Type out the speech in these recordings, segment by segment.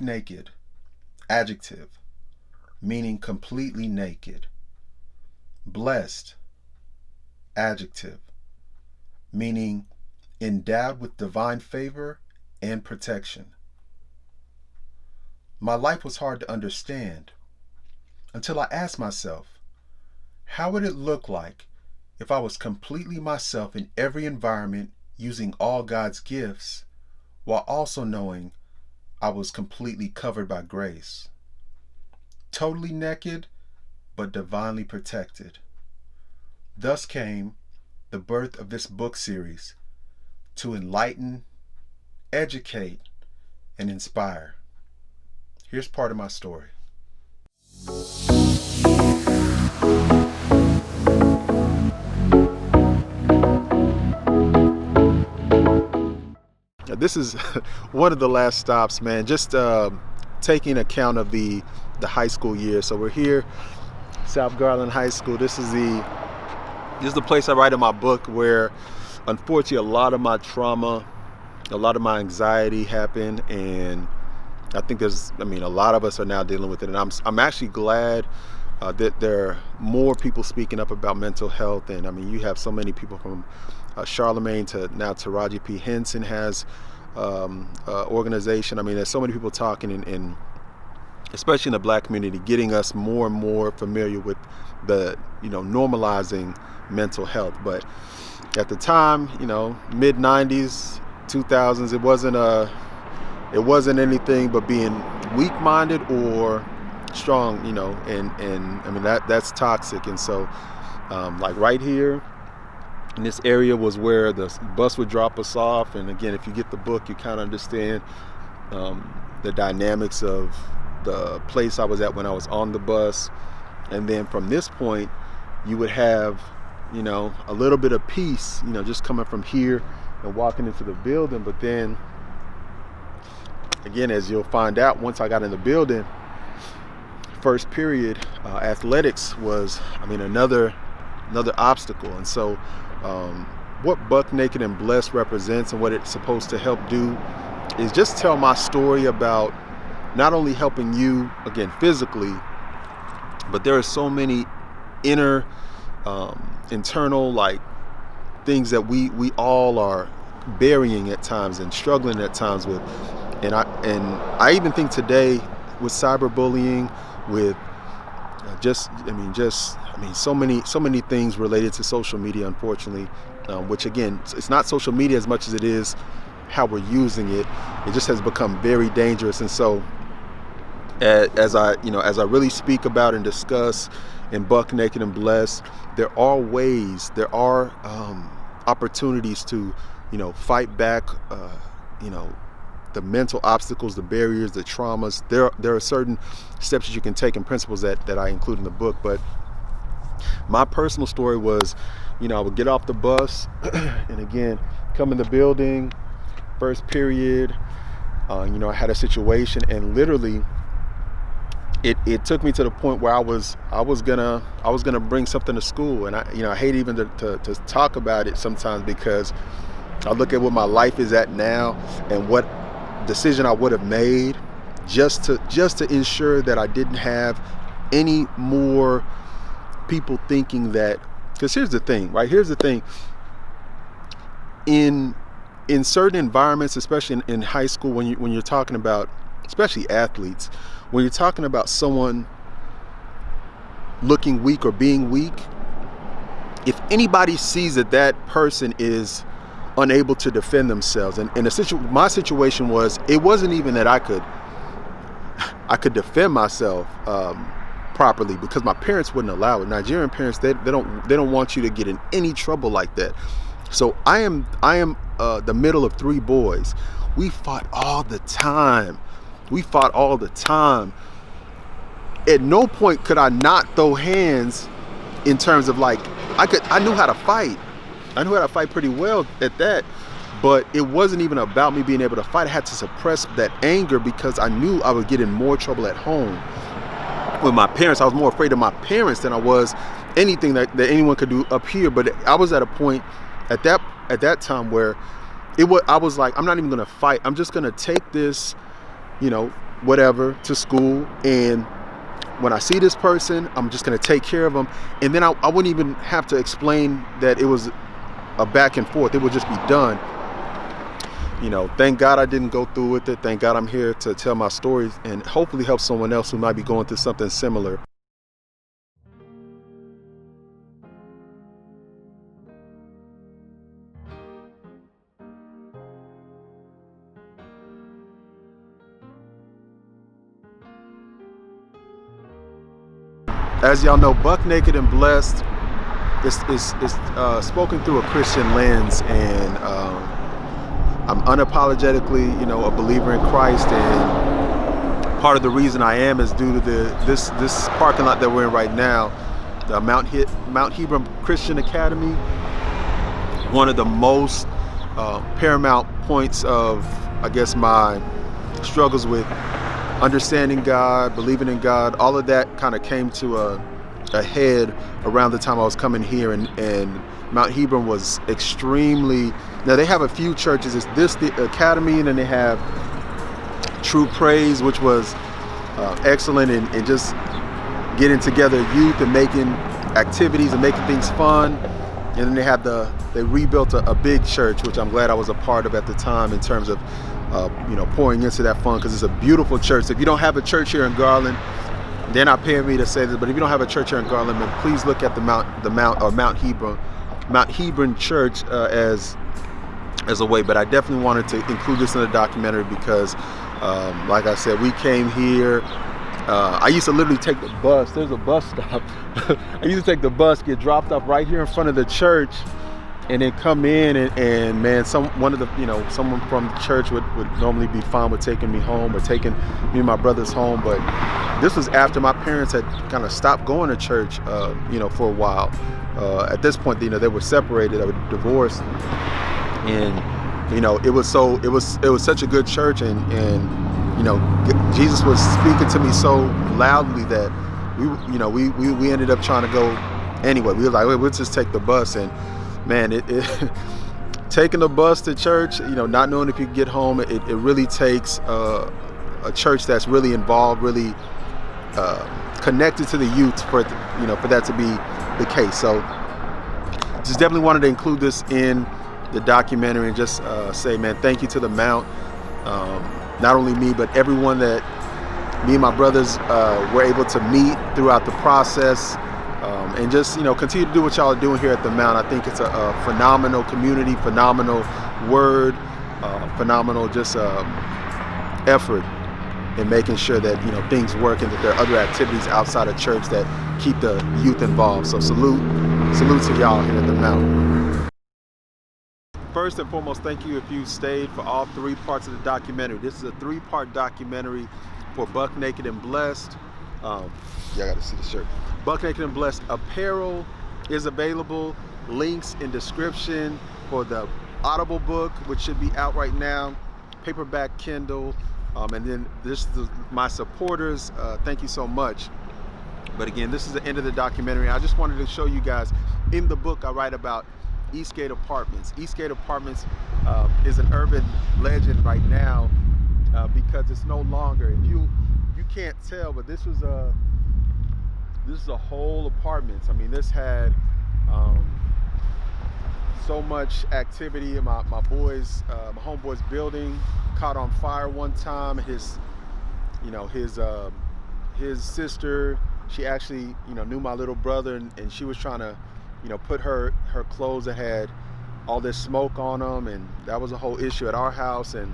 naked. Adjective, meaning completely naked. Blessed. Adjective, meaning endowed with divine favor and protection. My life was hard to understand until I asked myself, how would it look like if I was completely myself in every environment, using all God's gifts, while also knowing I was completely covered by grace? Totally naked, but divinely protected. Thus came the birth of this book series to enlighten, educate, and inspire. Here's part of my story. This is one of the last stops, man. Just taking account of the high school year. So we're here, South Garland High School. This is the place I write in my book where, unfortunately, a lot of my trauma, a lot of my anxiety happened, and I think a lot of us are now dealing with it. And I'm actually glad that there are more people speaking up about mental health. And I mean, you have so many people from Charlemagne to Taraji P. Henson has organization. I mean, there's so many people talking, and especially in the Black community, getting us more and more familiar with the, normalizing mental health. But at the time, mid 90s, 2000s, it wasn't anything but being weak-minded or strong, and I mean, that's toxic. And so like right here in this area was where the bus would drop us off. And again, if you get the book, you kind of understand the dynamics of the place I was at when I was on the bus. And then from this point, you would have, a little bit of peace, just coming from here and walking into the building. But then again, as you'll find out, once I got in the building, first period, athletics was, another obstacle. And so what Buck Naked and Blessed represents and what it's supposed to help do is just tell my story about not only helping you, again, physically, but there are so many inner, internal, things that we all are burying at times and struggling at times with. And I even think today with cyberbullying, with so many things related to social media, unfortunately, which again, it's not social media as much as it is how we're using it. It just has become very dangerous. And so as I really speak about and discuss in Buck Naked and Blessed, there are ways, opportunities to, fight back, the mental obstacles, the barriers, the traumas. There are certain steps that you can take and principles that I include in the book. But my personal story was, I would get off the bus and again, come in the building, first period, I had a situation, and literally it took me to the point where I was gonna bring something to school. And I hate even to talk about it sometimes, because I look at what my life is at now and what decision I would have made just to ensure that I didn't have any more people thinking that. Because here's the thing, right? Here's the thing. In certain environments, especially in high school, when you're talking about, especially athletes, when you're talking about someone looking weak or being weak, if anybody sees that person is unable to defend themselves, and my situation was, it wasn't even that I could defend myself properly, because my parents wouldn't allow it. Nigerian parents, they don't want you to get in any trouble like that. So I am the middle of three boys. We fought all the time. At no point could I not throw hands, in terms of I knew how to fight. I knew how to fight pretty well at that, but it wasn't even about me being able to fight. I had to suppress that anger because I knew I would get in more trouble at home with my parents. I was more afraid of my parents than I was anything that anyone could do up here. But I was at a point at that time where I was like, I'm not even going to fight. I'm just going to take this, whatever to school, and when I see this person, I'm just going to take care of them, and then I wouldn't even have to explain that it was a back and forth. It would just be done. Thank God I didn't go through with it. Thank God I'm here to tell my stories and hopefully help someone else who might be going through something similar. As y'all know, Buck Naked and Blessed is spoken through a Christian lens, and I'm unapologetically, a believer in Christ, and part of the reason I am is due to this parking lot that we're in right now, the Mount Hebron Christian Academy. One of the most paramount points of, I guess, my struggles with understanding God, believing in God, all of that kind of came to a head around the time I was coming here, and Mount Hebron was extremely. Now they have a few churches. It's the Academy, and then they have True Praise, which was excellent in just getting together youth and making activities and making things fun. And then they rebuilt a big church, which I'm glad I was a part of at the time in terms of pouring into that fund, because it's a beautiful church. If you don't have a church here in Garland, they're not paying me to say this, but if you don't have a church here in Garland, then please look at the Mount Hebron Church as a way. But I definitely wanted to include this in the documentary because, like I said, we came here. I used to literally take the bus. There's a bus stop. I used to take the bus, get dropped off right here in front of the church, and then come in and man, someone from the church would normally be fine with taking me home or taking me and my brothers home. But this was after my parents had kind of stopped going to church, for a while. At this point, they were separated, they were divorced, and it was such a good church, and Jesus was speaking to me so loudly that we ended up trying to go anyway. We were like, we'll just take the bus, and man, it taking the bus to church, not knowing if you can get home, it really takes a church that's really involved, really connected to the youth for that to be the case. So just definitely wanted to include this in the documentary and just say, man, thank you to the Mount. Not only me, but everyone that me and my brothers were able to meet throughout the process. And just continue to do what y'all are doing here at the Mount. I think it's a phenomenal community, phenomenal word, phenomenal just effort in making sure that things work and that there are other activities outside of church that keep the youth involved. So salute to y'all here at the Mount. First and foremost, thank you if you stayed for all 3 parts of the documentary. This is a 3-part documentary for Buck Naked and Blessed. Y'all got to see the shirt. Buck Naked and Blessed apparel is available. Links in description for the Audible book, which should be out right now. Paperback, Kindle, and then this is my supporters. Thank you so much. But again, this is the end of the documentary. I just wanted to show you guys. In the book, I write about Eastgate Apartments. Eastgate Apartments is an urban legend right now because it's no longer. If you can't tell, but this is a whole apartments. I mean, this had so much activity in my homeboy's building caught on fire one time. His sister, she actually knew my little brother, and she was trying to put her clothes that had all this smoke on them, and that was a whole issue at our house. And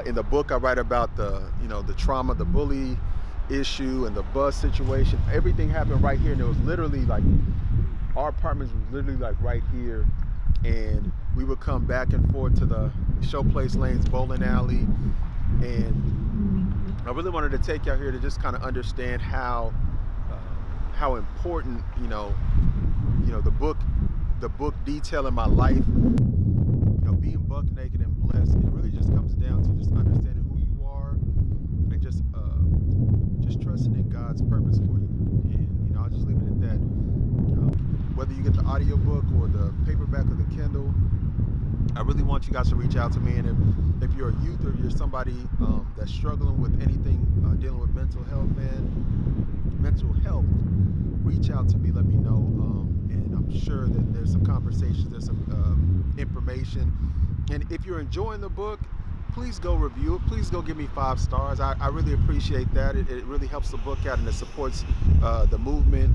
in the book I write about the trauma, the bully issue, and the bus situation. Everything happened right here, and it was literally like our apartments was literally like right here, and we would come back and forth to the Showplace Lanes bowling alley. And I really wanted to take y'all here to just kind of understand how important the book detailing my life, being buck naked and blessed. It really just comes down to just understanding who you are and just trusting in God's purpose for you. And I'll just leave it at that. Whether you get the audiobook or the paperback or the Kindle, I really want you guys to reach out to me. And if you're a youth or you're somebody that's struggling with anything dealing with mental health, reach out to me. Let me know. And I'm sure that there's some conversations, there's some information. And if you're enjoying the book, please go review it. Please go give me 5 stars. I really appreciate that. It really helps the book out, and it supports the movement.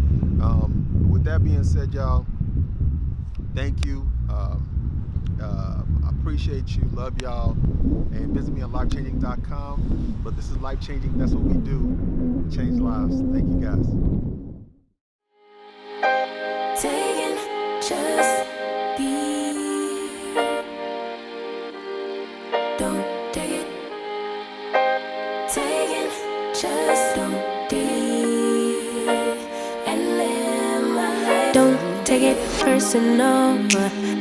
With that being said, y'all, thank you. I appreciate you. Love y'all. And visit me on lifechanging.com. But this is Life Changing. That's what we do. Change lives. Thank you, guys. Taking just be. Don't take it. Taking just don't be. And live my life. Don't take it personal.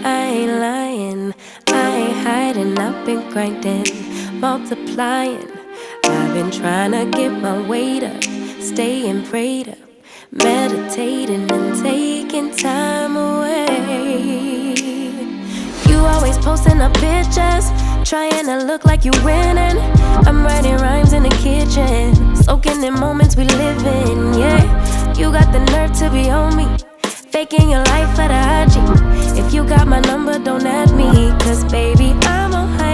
I ain't lying. I ain't hiding. I've been grinding, multiplying. I've been trying to get my weight up, staying prayed up, meditating and taking time away. You always posting up pictures, trying to look like you winning. I'm writing rhymes in the kitchen, soaking in moments we live in. Yeah, you got the nerve to be on me, faking your life for the IG. If you got my number, don't add me, cause baby, I'm on high.